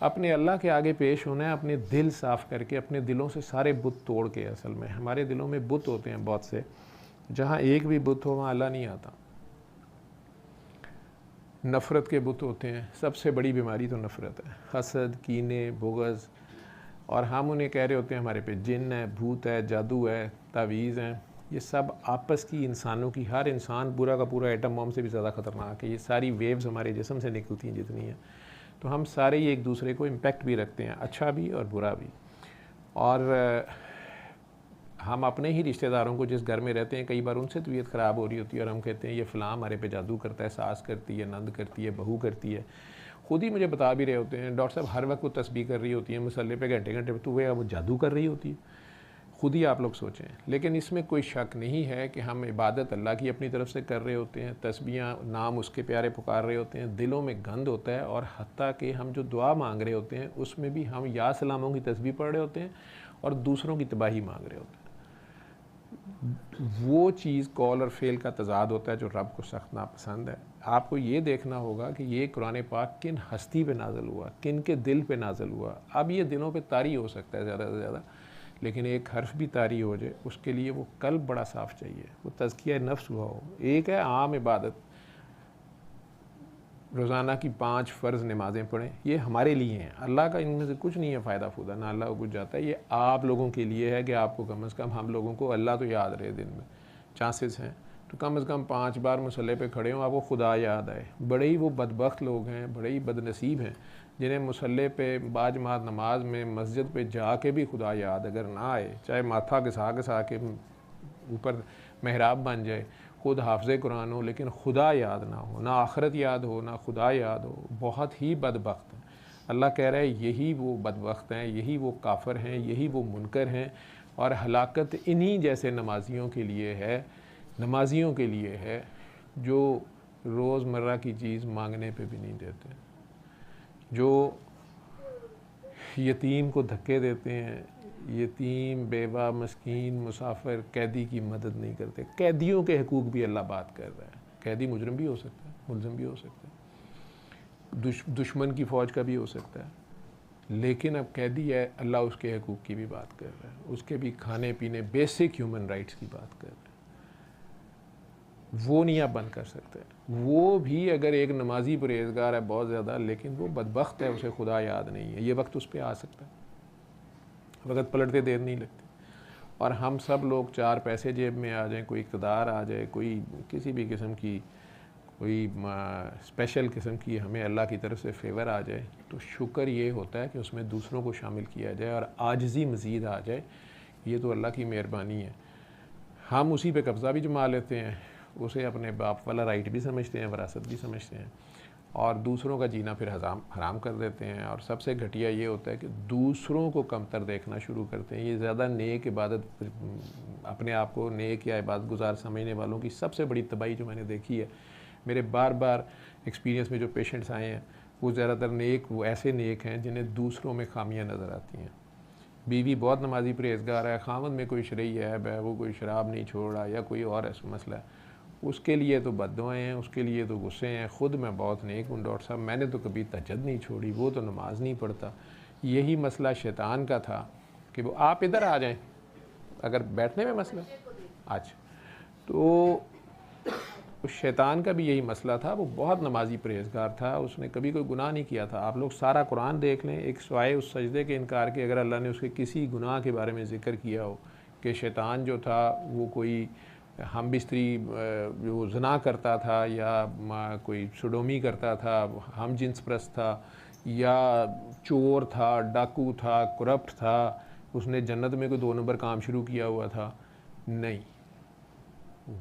अपने अल्लाह के आगे पेश होना है, अपने दिल साफ़ करके, अपने दिलों से सारे बुत तोड़ के। असल में हमारे दिलों में बुत होते हैं बहुत से, जहाँ एक भी बुत हो वहाँ अल्लाह नहीं आता। नफ़रत के बुत होते हैं, सबसे बड़ी बीमारी तो नफ़रत है, हसद, कीने, बुग़्ज़। और हम उन्हें कह रहे होते हैं हमारे पे जिन है, भूत है, जादू है, तावीज़ हैं। ये सब आपस की, इंसानों की, हर इंसान पूरा का पूरा एटम बम से भी ज़्यादा ख़तरनाक है। ये सारी वेव्स हमारे जिस्म से निकलती हैं जितनी हैं, तो हम सारे ही एक दूसरे को इम्पेक्ट भी रखते हैं, अच्छा भी और बुरा भी। और हम अपने ही रिश्तेदारों को जिस घर में रहते हैं, कई बार उनसे तबीयत ख़राब हो रही होती है और हम कहते हैं ये फ़लाँ हमारे पे जादू करता है, सास करती है, नंद करती है, बहू करती है। ख़ुद ही मुझे बता भी रहे होते हैं, डॉक्टर साहब हर वक्त वो तस्बीह कर रही होती है मसल्ले पे घंटे घंटे, तो वो जादू कर रही होती है। ख़ुद ही आप लोग सोचें। लेकिन इसमें कोई शक नहीं है कि हम इबादत अल्लाह की अपनी तरफ से कर रहे होते हैं, तस्बीहां, नाम उसके प्यारे पुकार रहे होते हैं, दिलों में गंद होता है। और हत्ता कि हम जो दुआ मांग रहे होते हैं उसमें भी हम या सलामों की तस्बीह पढ़ रहे होते हैं और दूसरों की तबाही मांग रहे होते हैं। वो चीज़ कौल और फ़ेल का तज़ाद होता है जो रब को सख्त नापसंद है। आपको ये देखना होगा कि ये कुरान पाक किन हस्ती पे नाज़िल हुआ, किन के दिल पे नाज़िल हुआ। अब ये दिलों पे तारी हो सकता है ज़्यादा से ज़्यादा, लेकिन एक हर्फ भी तारी हो जाए उसके लिए वो कल्ब बड़ा साफ़ चाहिए, वो तज़किया नफ्स हुआ हो। एक है आम इबादत, रोज़ाना की 5 फ़र्ज़ नमाज़ें पढ़ें, ये हमारे लिए हैं, अल्लाह का इनमें से कुछ नहीं है फ़ायदा फूदा, ना अल्लाह को कुछ जाता है। ये आप लोगों के लिए है कि आपको कम से कम, हम लोगों को अल्लाह तो याद रहे दिन में, चांसेस हैं तो कम से कम 5 बार मुसल्ले पे खड़े हों, आपको खुदा याद आए। बड़े ही वो बदबख्त लोग हैं, बड़े ही बदनसीब हैं जिन्हें मुसल्ले पे बाजमात नमाज में मस्जिद पे जाके भी खुदा याद अगर ना आए, चाहे माथा घिसा के ऊपर मेहराब बन जाए, खुद हाफ़िज़ कुरान हो, लेकिन खुदा याद ना हो, ना आखिरत याद हो, ना खुदा याद हो, बहुत ही बदबख्त हैं। अल्लाह कह रहा है यही वो बदबख्त हैं, यही वो काफ़िर हैं, यही वो मुनकर हैं। और हलाकत इन्हीं जैसे नमाजियों के लिए है, नमाजियों के लिए है जो रोज़मर्रा की चीज़ मांगने पे भी नहीं देते, जो यतीम को धक्के देते हैं, यतीम, बेवा, मस्कीन, मुसाफिर, कैदी की मदद नहीं करते। कैदियों के हकूक़ भी अल्लाह बात कर रहा है। कैदी मुजरिम भी हो सकता है, मुलज़िम भी हो सकता है, दुश्मन की फ़ौज का भी हो सकता है, लेकिन अब कैदी है, अल्लाह उसके हकूक़ की भी बात कर रहा है, उसके भी खाने पीने, बेसिक ह्यूमन राइट्स की बात कर रहा है। वो नहीं आप बंद कर सकते। वो भी अगर एक नमाजी परहेज़गार है बहुत ज़्यादा, लेकिन वो बदबख्त है, उसे खुदा याद नहीं है, ये वक्त उस पर आ सकता है, वक्त पलटते देर नहीं लगती। और हम सब लोग 4 पैसे जेब में आ जाएं, कोई इक़्तिदार आ जाए, कोई किसी भी किस्म की कोई स्पेशल किस्म की हमें अल्लाह की तरफ से फ़ेवर आ जाए, तो शुक्र ये होता है कि उसमें दूसरों को शामिल किया जाए और आजिज़ी मज़ीद आ जाए। ये तो अल्लाह की मेहरबानी है। हम उसी पे कब्ज़ा भी जमा लेते हैं, उसे अपने बाप वाला राइट भी समझते हैं, वरासत भी समझते हैं, और दूसरों का जीना फिर हराम कर देते हैं। और सबसे घटिया ये होता है कि दूसरों को कमतर देखना शुरू करते हैं। ये ज़्यादा नेक इबादत, अपने आप को नेक या इबादत गुजार समझने वालों की सबसे बड़ी तबाही जो मैंने देखी है, मेरे बार बार एक्सपीरियंस में जो पेशेंट्स आए हैं, वो ज़्यादातर नेक, वो ऐसे नेक हैं जिन्हें दूसरों में खामियां नज़र आती हैं। बीवी बहुत नमाजी परहेज़गार है, खामद में कोई शरई ऐब है, वो कोई शराब नहीं छोड़ रहा या कोई और ऐसा मसला है, उसके लिए तो बद्दुआएं हैं, उसके लिए तो गुस्से हैं। ख़ुद मैं बहुत नेक हूँ डॉक्टर साहब, मैंने तो कभी तहज्जुद नहीं छोड़ी, वो तो नमाज नहीं पढ़ता। यही मसला शैतान का था कि वो आप इधर आ जाएं, अगर बैठने में मसला आज, तो शैतान का भी यही मसला था। वो बहुत नमाजी परहेज़गार था, उसने कभी कोई गुनाह नहीं किया था। आप लोग सारा कुरान देख लें, एक सिवाय उस सजदे के इनकार के, अगर अल्लाह ने उसके किसी गुनाह के बारे में ज़िक्र किया हो कि शैतान जो था वो कोई हम बिस्तरी जो ज़ना करता था या कोई सोडोमी करता था, हम जिन्स परस्त था, या चोर था, डाकू था, करप्ट था, उसने जन्नत में कोई 2 नंबर काम शुरू किया हुआ था, नहीं,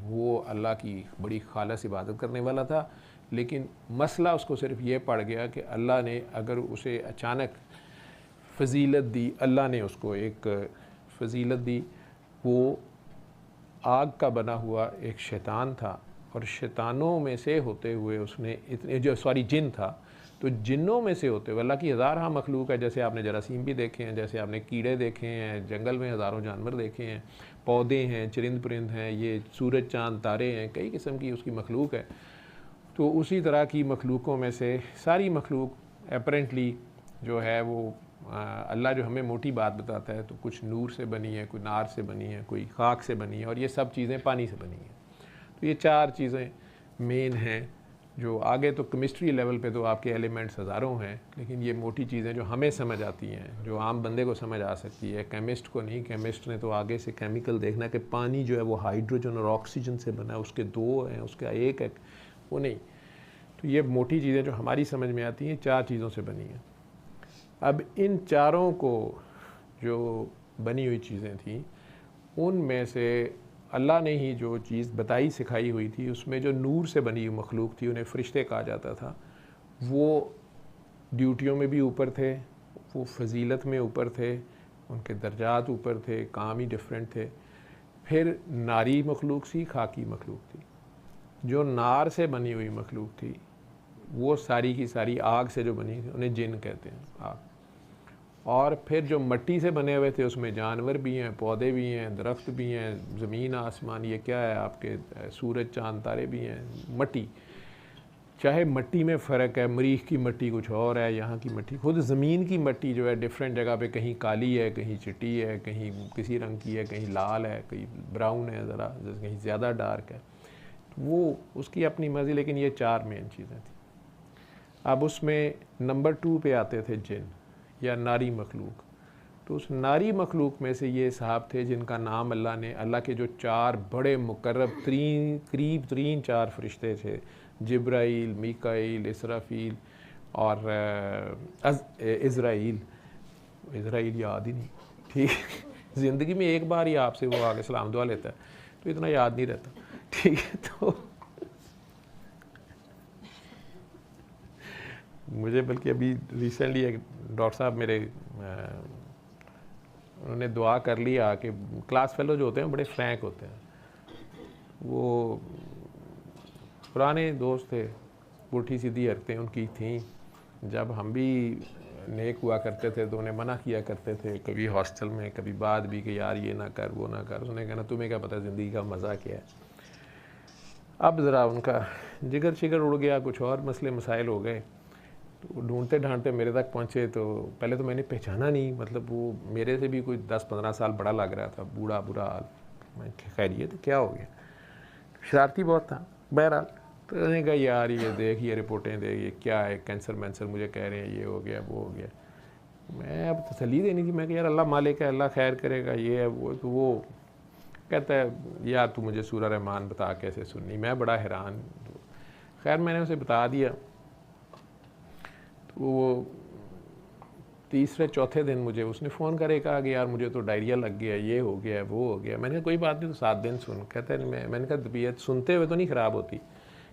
वो अल्लाह की बड़ी खालस इबादत करने वाला था। लेकिन मसला उसको सिर्फ ये पड़ गया कि अल्लाह ने अगर उसे अचानक फजीलत दी, अल्लाह ने उसको एक फजीलत दी, वो आग का बना हुआ एक शैतान था, और शैतानों में से होते हुए उसने इतने जिन था, तो जिन्नों में से होते हुए, अल्लाह की हज़ार मखलूक है, जैसे आपने जरासीम भी देखे हैं, जैसे आपने कीड़े देखे हैं, जंगल में हज़ारों जानवर देखे हैं, पौधे हैं, चरिंद परिंद हैं, ये सूरज चाँद तारे हैं, कई किस्म की उसकी मखलूक है। तो उसी तरह की मखलूकों में से सारी मखलूक अपरेंटली जो है वो अल्लाह जो हमें मोटी बात बताता है तो कुछ नूर से बनी है, कोई नार से बनी है, कोई खाक से बनी है, और ये सब चीज़ें पानी से बनी हैं। तो ये 4 चीज़ें मेन हैं। जो आगे तो केमिस्ट्री लेवल पे तो आपके एलिमेंट्स हज़ारों हैं, लेकिन ये मोटी चीज़ें जो हमें समझ आती हैं, जो आम बंदे को समझ आ सकती है, केमिस्ट को नहीं। केमिस्ट ने तो आगे से केमिकल देखना कि पानी जो है वो हाइड्रोजन और ऑक्सीजन से बना है, उसके 2 हैं, उसका एक है, वो नहीं। तो ये मोटी चीज़ें जो हमारी समझ में आती हैं 4 चीज़ों से बनी हैं। अब इन चारों को जो बनी हुई चीज़ें थी, उनमें से अल्लाह ने ही जो चीज़ बताई सिखाई हुई थी, उसमें जो नूर से बनी हुई मखलूक थी, उन्हें फ़रिश्ते कहा जाता था, वो ड्यूटियों में भी ऊपर थे, वो फजीलत में ऊपर थे, उनके दर्जात ऊपर थे, काम ही डिफरेंट थे। फिर नारी मखलूक सी, खाकी मखलूक थी। जो नार से बनी हुई मखलूक थी वो सारी की सारी आग से जो बनी थी, उन्हें जिन कहते हैं, आग। और फिर जो मिट्टी से बने हुए थे उसमें जानवर भी हैं, पौधे भी हैं, दरख्त भी हैं, ज़मीन आसमान, ये क्या है आपके सूरज चांद तारे भी हैं, मिट्टी। चाहे मिट्टी में फ़र्क है, मरीख की मिट्टी कुछ और है, यहाँ की मिट्टी, खुद ज़मीन की मिट्टी जो है डिफरेंट जगह पे, कहीं काली है, कहीं चिट्टी है, कहीं किसी रंग की है, कहीं लाल है, कहीं ब्राउन है ज़रा, कहीं ज़्यादा डार्क है, वो उसकी अपनी मर्ज़ी। लेकिन ये 4 मेन चीज़ें थी। अब उसमें नंबर 2 पे आते थे जिन या नारी मखलूक। तो उस नारी मखलूक में से ये साहब थे जिनका नाम अल्लाह ने, अल्लाह के जो 4 बड़े मुकर्रब करीब तरीन 4 फरिश्ते थे, जिब्राइल, मीकाईल, इसराफील और इज़राइल याद ही नहीं, ठीक। ज़िंदगी में एक बार ही आपसे वो आगे सलाम दुआ लेता है, तो इतना याद नहीं रहता, ठीक है। तो मुझे बल्कि अभी रिसेंटली एक डॉक्टर साहब मेरे उन्होंने दुआ कर लिया कि क्लास फेलो जो होते हैं बड़े फ्रैंक होते हैं, वो पुराने दोस्त थे, पुठी सीधी हरकतें उनकी थीं। जब हम भी नेक हुआ करते थे तो उन्हें मना किया करते थे, कभी हॉस्टल में, कभी बाद भी, कि यार ये ना कर, वो ना कर। उसने कहना तुम्हें क्या पता ज़िंदगी का मज़ा क्या है। अब ज़रा उनका जिगर शिगर उड़ गया, कुछ और मसले मसाइल हो गए, तो ढूंढते ढांढते मेरे तक पहुँचे। तो पहले तो मैंने पहचाना नहीं, मतलब वो मेरे से भी कोई 10-15 साल बड़ा लग रहा था, बूढ़ा बुरा हाल। मैं खैरियत तो क्या हो गया, शरारती बहुत था। बहरहाल तो उसने कहा यार ये देख, ये रिपोर्टें देख, ये क्या है, कैंसर मैंसर मुझे कह रहे हैं, ये हो गया, वो हो गया। मैं अब तसल्ली देनी थी, मैं कि यार अल्लाह मालिक है, अल्लाह खैर करेगा, ये है वो। तो वो कहता है यार तू मुझे सूरह रहमान बता कैसे सुननी। मैं बड़ा हैरान। तो खैर मैंने उसे बता दिया। तो वो तीसरे चौथे दिन मुझे उसने फ़ोन करे, कहा कि यार मुझे तो डायरिया लग गया, ये हो गया, वो हो गया। मैंने कहा कोई बात नहीं, तो 7 दिन सुन। कहता है मैंने कहा तबीयत सुनते हुए तो नहीं ख़राब होती।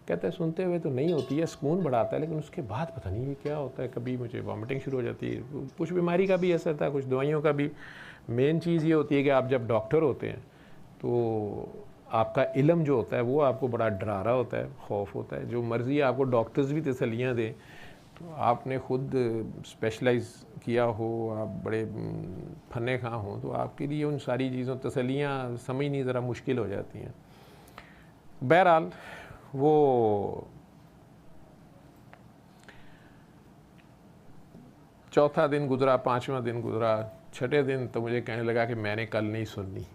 कहता है सुनते हुए तो नहीं होती है, सुकून बढ़ाता है, लेकिन उसके बाद पता नहीं ये क्या होता है, कभी मुझे वॉमिटिंग शुरू हो जाती है। कुछ बीमारी का भी असर था, कुछ दवाइयों का भी। मेन चीज़ ये होती है कि आप जब डॉक्टर होते हैं तो आपका इल्म जो होता है वो आपको बड़ा डरा रहा होता है, खौफ होता है। जो मर्ज़ी आपको डॉक्टर्स भी तसल्लियाँ दें, तो आपने खुद स्पेशलाइज किया हो, आप बड़े फन्ने खां हों, तो आपके लिए उन सारी चीज़ों तसल्लियाँ समझनी ज़रा मुश्किल हो जाती हैं। बहरहाल वो चौथा दिन गुज़रा, 5वां दिन गुज़रा, 6ठे दिन तो मुझे कहने लगा कि मैंने कल नहीं सुननी।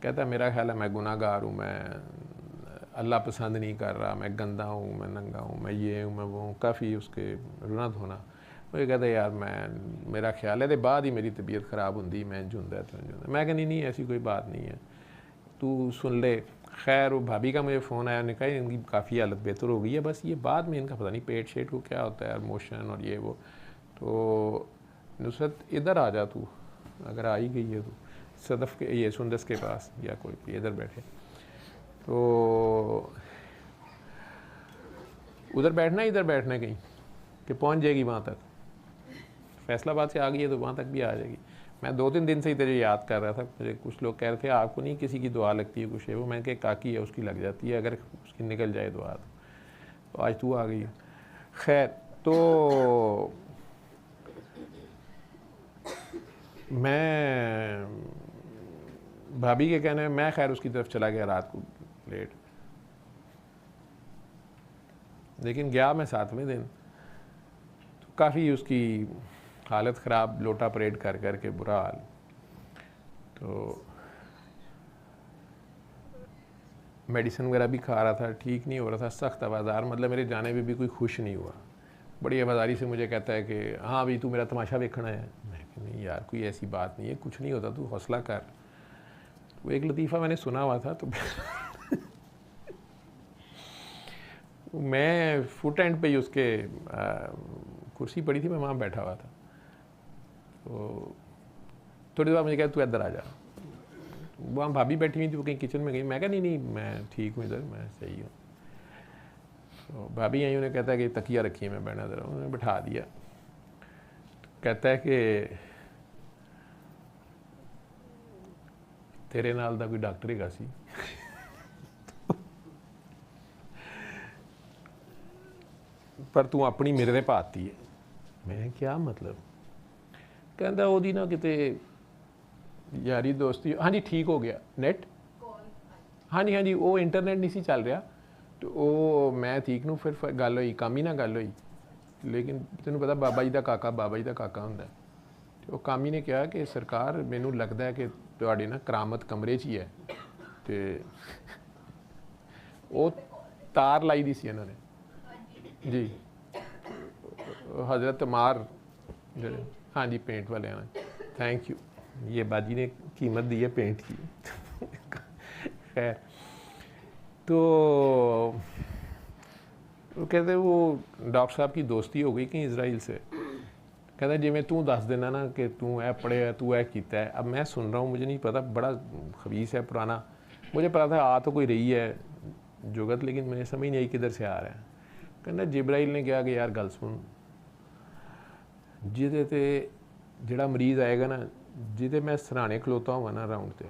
कहता मेरा ख्याल है मैं गुनाहगार हूँ, मैं अल्लाह पसंद नहीं कर रहा, मैं गंदा हूँ, मैं नंगा हूँ, मैं ये हूँ, मैं वो हूँ, काफ़ी उसके रुना धोना। मुझे कहता यार मेरा ख्याल है, बाद ही मेरी तबीयत ख़राब होंगी, मैं जुंदा है तो जुंदा। मैं कहनी नहीं ऐसी कोई बात नहीं है, तू सुन ले। खैर वो भाभी का मुझे फ़ोन आया, उन्होंने कहा इनकी काफ़ी हालत बेहतर हो गई है, बस ये बाद में इनका पता नहीं पेट शेट को क्या होता है, मोशन और ये वो। तो नुसरत इधर आ जा तू, अगर आ ही गई है तो सदफ़ के ये सुंदस के पास या कोई इधर बैठे। तो उधर बैठना, इधर बैठना कहीं कि पहुंच जाएगी वहाँ तक। फैसलाबाद से आ गई है तो वहाँ तक भी आ जाएगी। मैं 2-3 दिन से ही तेरे याद कर रहा था। मुझे कुछ लोग कह रहे थे आपको नहीं किसी की दुआ लगती है, कुछ है वो। मैंने कहा काकी है उसकी लग जाती है, अगर उसकी निकल जाए दुआ तो आज तू आ गई है। खैर तो मैं भाभी के कहने में मैं खैर उसकी तरफ चला गया रात को लेट, लेकिन गया मैं 7वें दिन। तो काफ़ी उसकी हालत ख़राब, लोटा परेड कर कर के बुरा हाल। तो मेडिसिन वगैरह भी खा रहा था, ठीक नहीं हो रहा था, सख्त आवाज़ार, मतलब मेरे जाने पे भी कोई खुश नहीं हुआ। बड़ी आवाज़ारी से मुझे कहता है कि हाँ अभी तू मेरा तमाशा देखना है। मैं कि नहीं यार कोई ऐसी बात नहीं है, कुछ नहीं होता, तू हौसला कर। वो एक लतीफ़ा मैंने सुना हुआ था, तो मैं फुट एंड पे ही उसके कुर्सी पड़ी थी, मैं वहाँ बैठा हुआ था। तो थोड़ी देर बाद मुझे कहा तू इधर आ जा। वहाँ भाभी बैठी हुई थी, वो कहीं किचन में गई। मैं कहा नहीं नहीं मैं ठीक हूँ, इधर मैं सही हूँ। तो भाभी आई, उन्हें कहता है कि तकिया रखी है, मैं बैठा इधर, उन्होंने बिठा दिया। कहता है कि तेरे नाल दा कोई डॉक्टर हैगा सी। पर तू अपनी मेरे ते पाती है। मैं क्या मतलब? कहता ओदी ना किते यारी दोस्ती। हाँ जी ठीक हो गया नेट, हाँ जी वो इंटरनेट नहीं सी चल रहा, तो वो मैं ठीक नूं फिर गल हुई, काम ही ना गल हुई। लेकिन तेनों पता बाबा जी का काका हुंदा, तो वो कामी ने कहा कि सरकार मैनू लगता है कि तुहाडी ना करामत कमरे च ही है। तो वो तार लाई दी सी इन्होंने जी, हज़रत मार जड़े, हाँ जी पेंट वाले हैं। थैंक यू, ये बाजी ने कीमत दी है पेंट की। खैर, तो वो कहते वो डॉक्टर साहब की दोस्ती हो गई कहीं इजराइल से। कहता जिमें तू दस देना ना कि तू ऐ पढ़े है, तू ऐ कीता है। अब मैं सुन रहा हूँ, मुझे नहीं पता, बड़ा खबीस है पुराना, मुझे पता था आ तो कोई रही है जुगत, लेकिन मुझे समझ नहीं आई किधर से आ रहा है। कहना जिब्राइल ने कहा कि यार गल सुन, जिदे ते जिहड़ा मरीज़ आएगा ना, जिदे मैं सराहने खलोता हुआ ना राउंड ते,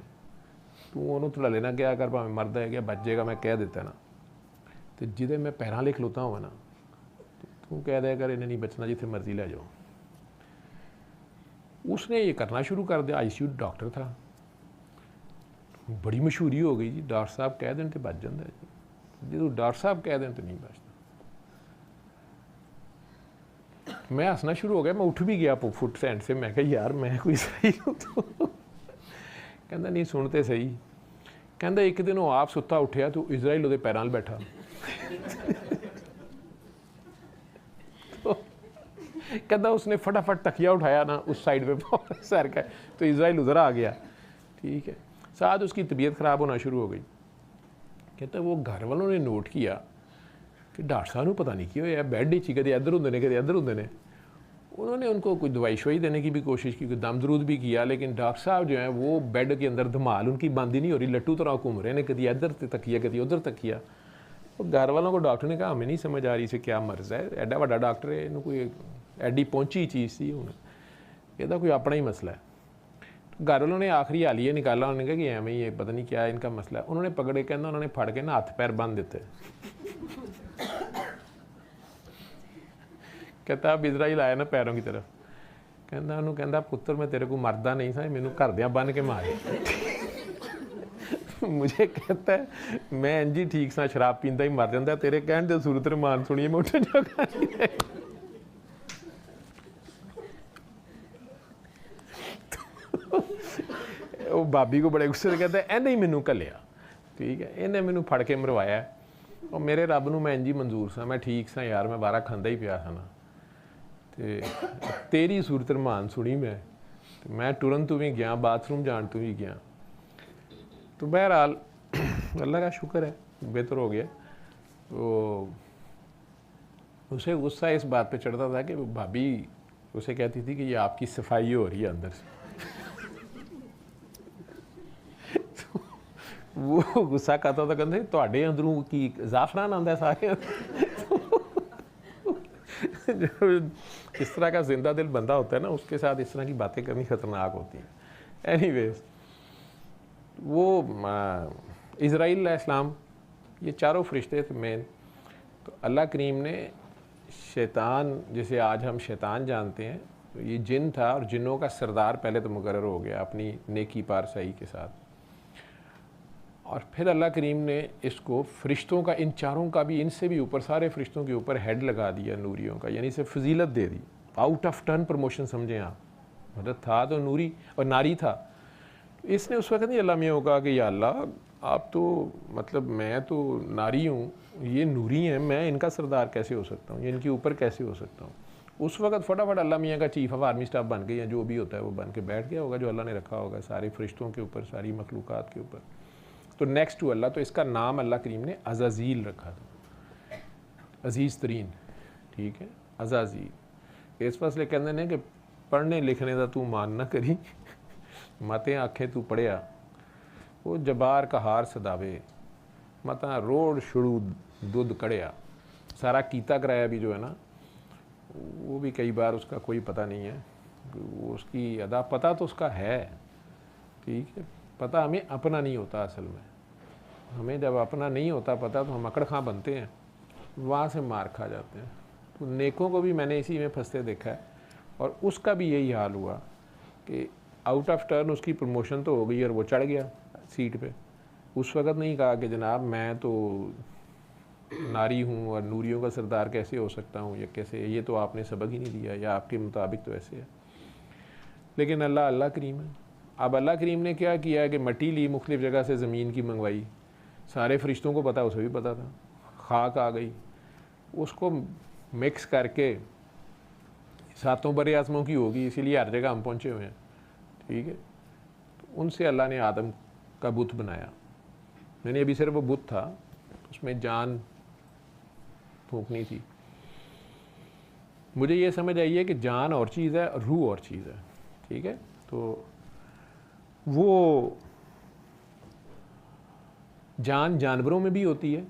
तू उन्होंने धड़ाले ना क्या कर, भावें मरदा है क्या बच जाएगा, मैं कह दिता ना। तो जिदे मैं पैरां ले खलोता हुआ ना, तू कह दिया कर इन्हें नहीं बचना, जिथे मर्जी ले जाओ। उसने ये करना शुरू कर दिया। ICU डॉक्टर था, बड़ी मशहूरी हो गई जी, डॉक्टर साहब कह दें तो बच जाता है जी, जो डॉक्टर साहब कह दें तो नहीं बचता। मैं हंसना शुरू हो गया, मैं उठ भी गया फुट स्टैंड से। मैं कहा यार मैं कोई सही हूँ? तो कहता नहीं सुनते सही। कहता एक दिन वो आप सुता उठा तो इजराइल उसके पैरों बैठा। तो कहता उसने फटाफट तकिया उठाया ना उस साइड पे सर का, तो इजराइल उधर आ गया। ठीक है, साथ उसकी तबीयत ख़राब होना शुरू हो गई। कहता वो घर वालों ने नोट किया कि डॉक्टर साहब को पता नहीं क्यों यार बैड ही कदे इधर होंगे ने कदे इधर होंगे ने। उन्होंने उनको कोई दवाई शवाई देने की भी कोशिश की, कोई दम दरूद भी किया, लेकिन डॉक्टर साहब जो हैं वो बेड के अंदर धमाल उनकी बंद ही नहीं हो रही, लट्टू तरह घूम रहे हैं, कभी इधर तकिया कभी उधर तकिया। तो घर वालों को डॉक्टर ने कहा हमें नहीं समझ आ रही इसे क्या मर्ज़ है, एडा वड्डा डॉक्टर है, इन्हों कोई एडी पहुंची चीज़ थी, हूँ यदा कोई अपना ही मसला है। तो घर वालों ने आखिरी हालिया निकाला, उन्होंने कहा कि एवं ही पता नहीं क्या इनका मसला है। उन्होंने पकड़े, कहना उन्होंने फड़ के ना हाथ पैर बंद देते। कहता अब इजराइल आया ना पैरों की तरफ, कहता उन्होंने कहता पुत्र मैं तेरे को मरदा नहीं था, मैनू घरदियां बन के मारे। मुझे कहता है मैं इंजी ठीक सा शराब पींदा ही मर जाता, तेरे कहने से सूरत रमान सुनिए मैं उठ जगह नहीं। वो भाभी को बड़े गुस्से से कहता है इन्हें ही मैनू घलिया, ठीक है, इन्हें मैनू फड़ के मरवाया, और मेरे रब नूं मैं इंजी मंजूर सा, मैं ठीक सा यार, मैं बारा खांदा ही पिया था ना, तो तेरी सूरत रमान सुनी मैं टुरन तो भी गया, बाथरूम जान तो भी गया। तो बहरहाल अल्लाह का शुक्र है बेहतर हो गया। तो उसे गुस्सा इस बात पे चढ़ता था कि भाभी उसे कहती थी कि ये आपकी सफाई हो रही है अंदर से। तो वो गुस्सा करता था, कहते तुहाडे अंदरों की जाफरान आंदा सारे। जो इस तरह का जिंदा दिल बंदा होता है ना, उसके साथ इस तरह की बातें करनी ख़तरनाक होती हैं। एनीवेज, वो इज़राइल अलैहिस्सलाम, ये चारों फरिश्ते थे मेन। तो अल्लाह करीम ने शैतान, जिसे आज हम शैतान जानते हैं, तो ये जिन था, और जिन्नों का सरदार पहले तो मुकर्रर हो गया अपनी नेकी पारसाई के साथ। और फिर अल्लाह करीम ने इसको फ़रिश्तों का, इन चारों का भी, इनसे भी ऊपर, सारे फ़रिश्तों के ऊपर हेड लगा दिया नूरियों का, यानी इसे फजीलत दे दी। आउट ऑफ टर्न प्रमोशन समझें आप, मतलब था तो नूरी और नारी था। इसने उस वक्त नहीं अल्लाह मियाँ को कहा कि या अल्लाह आप तो मतलब मैं तो नारी हूँ, ये नूरी हैं, मैं इनका सरदार कैसे हो सकता हूँ, ये इनके ऊपर कैसे हो सकता हूँ। उस वक्त फटाफट अल्लाह मियाँ का चीफ ऑफ आर्मी स्टाफ बन के या जो भी होता है वो बन के बैठ गया होगा, जो अल्लाह ने रखा होगा सारे फरिश्तों के ऊपर, सारी मखलूक़ात के ऊपर। तो नेक्स्ट टू अल्लाह, तो इसका नाम अल्लाह करीम ने अज़ाज़ील रखा था, अजीज़ तरीन, ठीक है, अज़ाज़ील। इस फसले कहते हैं कि पढ़ने लिखने का तू मान ना करी, मतें आखें तू पढ़िया, वो जबार का हार सदावे, मता रोड शुरू दुध कड़िया। सारा कीता कराया भी जो है ना, वो भी कई बार उसका कोई पता नहीं है, वो उसकी अदा, पता तो उसका है, ठीक है, पता हमें अपना नहीं होता। असल में हमें जब अपना नहीं होता पता तो हम अकड़ खां बनते हैं, वहाँ से मार खा जाते हैं। तो नेकों को भी मैंने इसी में फंसते देखा है, और उसका भी यही हाल हुआ कि आउट ऑफ टर्न उसकी प्रमोशन तो हो गई और वो चढ़ गया सीट पे। उस वक़्त नहीं कहा कि जनाब मैं तो नारी हूँ और नूरियों का सरदार कैसे हो सकता हूँ, या कैसे, ये तो आपने सबक ही नहीं दिया, या आपके मुताबिक तो ऐसे है। लेकिन अल्लाह करीम है। अब अल्लाह करीम ने क्या किया कि मट्टी ली, मुख्तलिफ़ जगह से ज़मीन की मंगवाई, सारे फरिश्तों को पता, उसे भी पता था, खाक आ गई, उसको मिक्स करके सातों बरे आज़मों की होगी, इसीलिए हर जगह हम पहुँचे हुए हैं, ठीक है। तो उनसे अल्लाह ने आदम का बुत बनाया। मैंने अभी सिर्फ वो बुत था, उसमें जान फूंकनी थी। मुझे ये समझ आई है कि जान और चीज़ है, रूह और चीज़ है, ठीक है। तो वो जान जानवरों में भी होती है,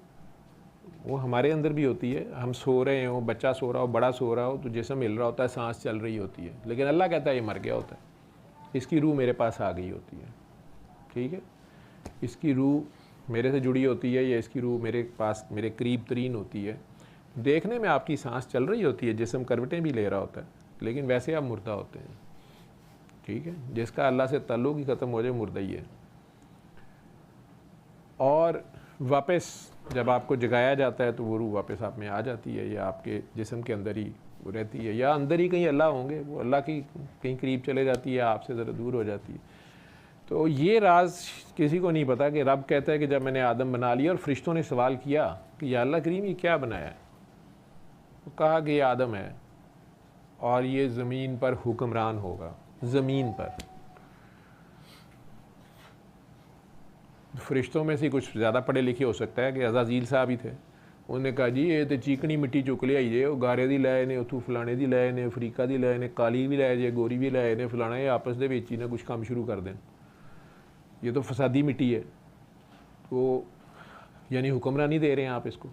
वो हमारे अंदर भी होती है। हम सो रहे हो, बच्चा सो रहा हो, बड़ा सो रहा हो, तो जिस्म हिल रहा होता है, सांस चल रही होती है, लेकिन अल्लाह कहता है ये मर गया होता है, इसकी रूह मेरे पास आ गई होती है, ठीक है। इसकी रूह मेरे से जुड़ी होती है, या इसकी रूह मेरे पास, मेरे करीब तरीन होती है। देखने में आपकी सांस चल रही होती है, जिस्म करवटें भी ले रहा होता है, लेकिन वैसे आप मुर्दा होते हैं, ठीक है। जिसका अल्लाह से ताल्लुक़ ही ख़त्म हो जाए, मुर्दा ही है। और वापस जब आपको जगाया जाता है तो वो रूह वापस आप में आ जाती है, या आपके जिस्म के अंदर ही वो रहती है, या अंदर ही कहीं अल्लाह होंगे, वो अल्लाह की कहीं करीब चले जाती है, आपसे ज़रा दूर हो जाती है। तो ये राज किसी को नहीं पता कि रब कहता है कि जब मैंने आदम बना लिया और फरिश्तों ने सवाल किया कि या अल्लाह करीम ये क्या बनाया है, तो कहा कि ये आदम है और ये ज़मीन पर हुक्मरान होगा, ज़मीन पर। फरिश्तों में से कुछ ज़्यादा पढ़े लिखे हो सकता है कि अज़ाज़ील साहब ही थे। उन्होंने कहा जी ये तो चीकनी मिट्टी चुक लिया जे, गारे दी लाए ने, उतों फलाने दी लाए ने, अफ्रीका दी लाए ने, काली भी लाए जे, गोरी भी लाए ने, फलाना, ये आपस दे विच ही ना कुछ काम शुरू कर दें, ये तो फसादी मिट्टी है। तो यानी हुक्मरानी दे रहे हैं आप इसको।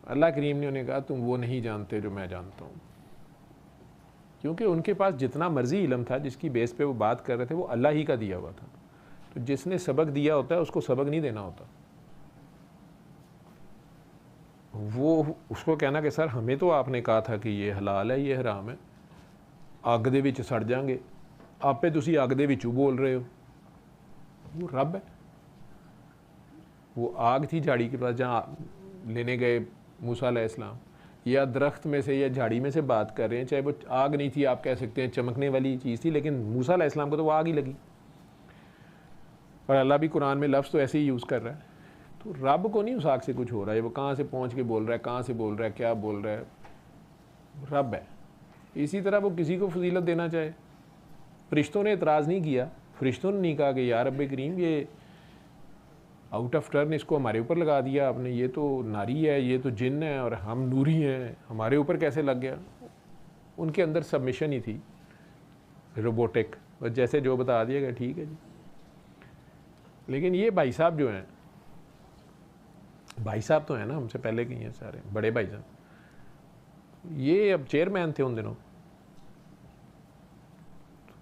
अल्लाह करीम ने उन्हें कहा तुम वो नहीं जानते जो मैं जानता हूँ, क्योंकि उनके पास जितना मर्जी इल्म था, जिसकी बेस पे वो बात कर रहे थे, वो अल्लाह ही का दिया हुआ था। तो जिसने सबक दिया होता है उसको सबक नहीं देना होता। वो उसको कहना कि सर हमें तो आपने कहा था कि ये हलाल है, ये हराम है, अग दे विच सड़ जाएंगे, आपे तुसी अग दे विचों बोल रहे हो। वो रब है, वो आग थी झाड़ी के पास जहाँ लेने गए मूसा अलैहिस्सलाम, या दरख्त में से या झाड़ी में से बात कर रहे हैं, चाहे वो आग नहीं थी, आप कह सकते हैं चमकने वाली चीज़ थी, लेकिन मूसा अलैहिस्सलाम को तो वो आग ही लगी। और अल्लाह भी कुरान में लफ्ज़ तो ऐसे ही यूज़ कर रहा है। तो रब को नहीं उस आग से कुछ हो रहा है, वो कहाँ से पहुँच के बोल रहा है, कहाँ से बोल रहा है, क्या बोल रहा है, रब है। इसी तरह वो किसी को फजीलत देना चाहे, फरिश्तों ने एतराज़ नहीं किया, फरिश्तों ने नहीं कहा कि यार रब करीम ये आउट ऑफ टर्न इसको हमारे ऊपर लगा दिया आपने, ये तो नारी है, ये तो जिन है और हम नूरी हैं, हमारे ऊपर कैसे लग गया। उनके अंदर सबमिशन ही थी, रोबोटिक, बस जैसे जो बता दिया गया ठीक है जी। लेकिन ये भाई साहब जो हैं, भाई साहब तो हैं ना, हमसे पहले के हैं सारे बड़े भाई साहब, ये अब चेयरमैन थे उन दिनों।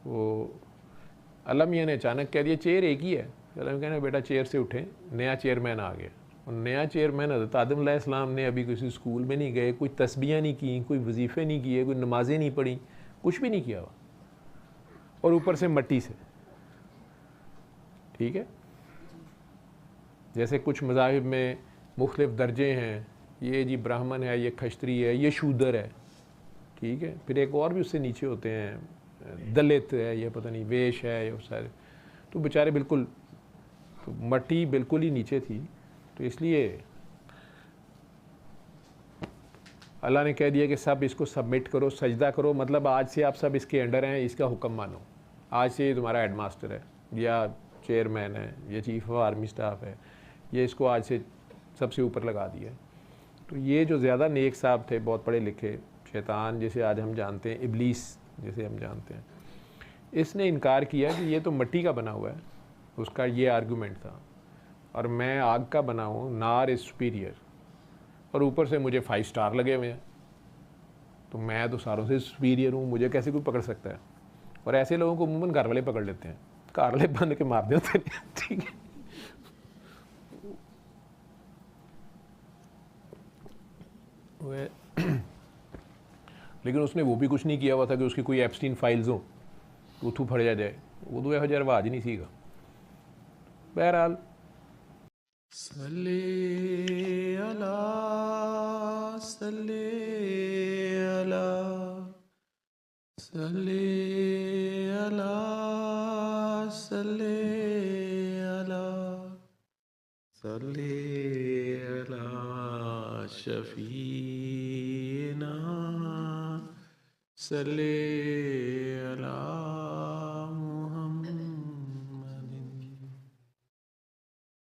तो अल्लाह मियाँ ने अचानक कह दिया चेयर एक ही है। अल्लाह कहने बेटा चेयर से उठे, नया चेयरमैन आ गया। और नया चेयरमैन हज़रत आदम अलैहिस्सलाम ने अभी किसी स्कूल में नहीं गए, कोई तस्बीहें नहीं की, कोई वजीफ़े नहीं किए, कोई नमाजें नहीं पढ़ी, कुछ भी नहीं किया हुआ, और ऊपर से मट्टी से, ठीक है। जैसे कुछ मज़ाहिब में मुख्तलिफ़ दर्जे हैं, ये जी ब्राह्मण है, ये खश्तरी है, ये शूदर है, ठीक है। फिर एक और भी उससे नीचे होते हैं, दलित है, ये पता नहीं वेश है, ये सारे, तो बेचारे बिल्कुल, तो मट्टी बिल्कुल ही नीचे थी। तो इसलिए अल्लाह ने कह दिया कि सब इसको सबमिट करो, सजदा करो, मतलब आज से आप सब इसके अंडर हैं, इसका हुक्म मानो। आज से ये तुम्हारा हेड मास्टर है, या चेयरमैन है, या चीफ ऑफ आर्मी स्टाफ है, ये इसको आज से सबसे ऊपर लगा दिया। तो ये जो ज़्यादा नेक साहब थे, बहुत पढ़े लिखे, शैतान जिसे आज हम जानते हैं, इब्लीस जिसे हम जानते हैं, इसने इनकार किया कि ये तो मिट्टी का बना हुआ है। उसका ये आर्गूमेंट था, और मैं आग का बना हूँ, नार इज़ सुपीरियर, और ऊपर से मुझे 5 स्टार लगे हुए हैं, तो मैं तो सारों से सुपीरियर हूँ, मुझे कैसे कोई पकड़ सकता है। और ऐसे लोगों को अमूमन घर वाले पकड़ लेते हैं, घर वाले बन के मार देते हैं, ठीक है। लेकिन उसने वो भी कुछ नहीं किया हुआ था कि उसकी कोई एप्स्टीन फाइल्स हो, उथू फड़ जाए, वो तो यह रवाज नहीं सीगा। बहरहाल सल्ले अला सल्ले अला सल्ले अला सल्ले अला सल्ले अला शफीना सल्ले अला